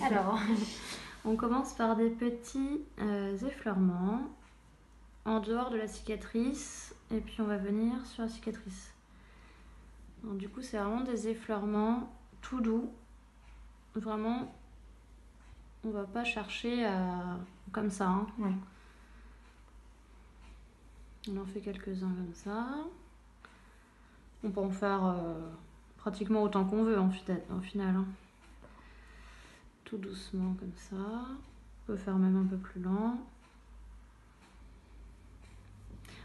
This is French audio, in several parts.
Alors, on commence par des petits effleurements en dehors de la cicatrice et puis on va venir sur la cicatrice. Alors, du coup, c'est vraiment des effleurements tout doux. Vraiment, on va pas chercher comme ça. Hein. Ouais. On en fait quelques-uns comme ça. On peut en faire pratiquement autant qu'on veut en final. Hein. Tout doucement comme ça. On peut faire même un peu plus lent.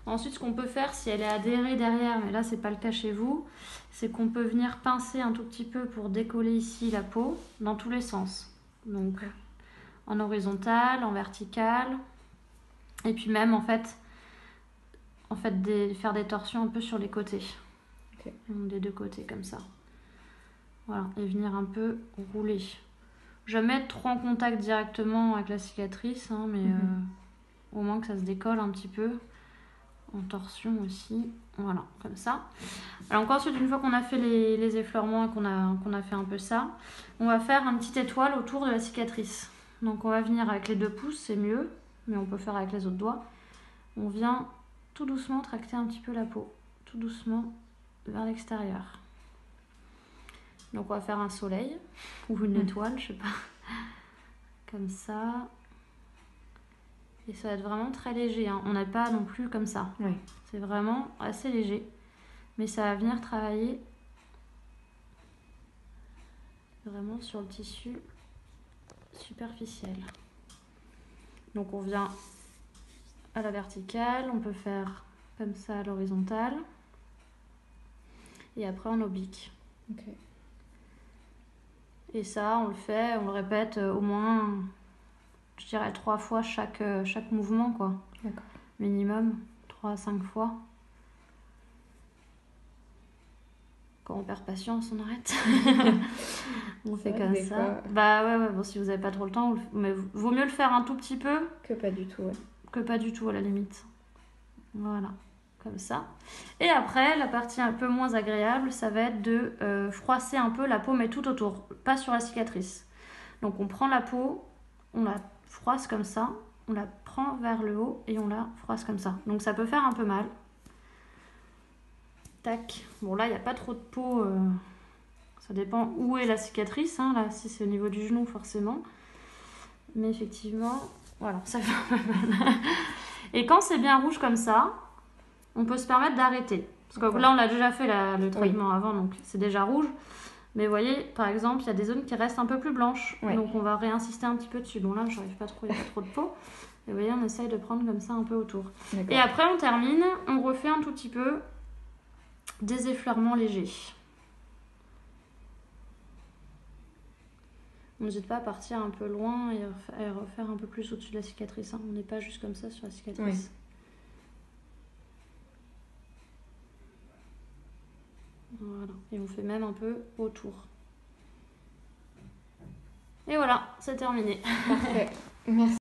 Ensuite, ce qu'on peut faire, si elle est adhérée derrière, mais là, c'est pas le cas chez vous, c'est qu'on peut venir pincer un tout petit peu pour décoller ici la peau dans tous les sens. Donc, en horizontal, en vertical, et puis même, en fait faire des torsions un peu sur les côtés. Okay. Donc, des deux côtés, comme ça. Voilà, et venir un peu rouler. Jamais trop en contact directement avec la cicatrice, hein, mais au moins que ça se décolle un petit peu. En torsion aussi, voilà, comme ça. Alors ensuite, une fois qu'on a fait les effleurements et qu'on a fait un peu ça, on va faire une petite étoile autour de la cicatrice. Donc on va venir avec les 2 pouces, c'est mieux, mais on peut faire avec les autres doigts. On vient tout doucement tracter un petit peu la peau, tout doucement vers l'extérieur. Donc on va faire un soleil, ou une étoile, je sais pas, comme ça. Et ça va être vraiment très léger, hein. On n'est pas non plus comme ça. Oui. C'est vraiment assez léger. Mais ça va venir travailler vraiment sur le tissu superficiel. Donc on vient à la verticale, on peut faire comme ça à l'horizontale. Et après en oblique. Okay. Et ça, on le répète au moins, je dirais 3 fois chaque mouvement, quoi. D'accord. Minimum 3 à 5 fois. Quand on perd patience, on arrête. On fait comme ça. Fois... Bah ouais, bon, si vous n'avez pas trop le temps, mais vaut mieux le faire un tout petit peu. Que pas du tout, ouais. Que pas du tout, à la limite. Voilà, comme ça. Et après, la partie un peu moins agréable, ça va être de froisser un peu la peau, mais tout autour, pas sur la cicatrice. Donc on prend la peau, on la froisse comme ça, on la prend vers le haut et on la froisse comme ça. Donc ça peut faire un peu mal. Tac. Bon, là, il n'y a pas trop de peau. Ça dépend où est la cicatrice. Hein, là, si c'est au niveau du genou, forcément. Mais effectivement, voilà, ça fait un peu mal. Et quand c'est bien rouge comme ça, on peut se permettre d'arrêter. Parce que là, on a déjà fait le traitement avant, donc c'est déjà rouge. Mais vous voyez, par exemple, il y a des zones qui restent un peu plus blanches. Oui. Donc on va réinsister un petit peu dessus. Bon, là, je n'arrive pas trop, il n'y a pas trop de peau. Et vous voyez, on essaye de prendre comme ça un peu autour. Et après, on termine, on refait un tout petit peu des effleurements légers. On n'hésite pas à partir un peu loin et à refaire un peu plus au-dessus de la cicatrice. Hein. On n'est pas juste comme ça sur la cicatrice. Oui. Voilà. Et on fait même un peu autour. Et voilà, c'est terminé. Parfait. Merci.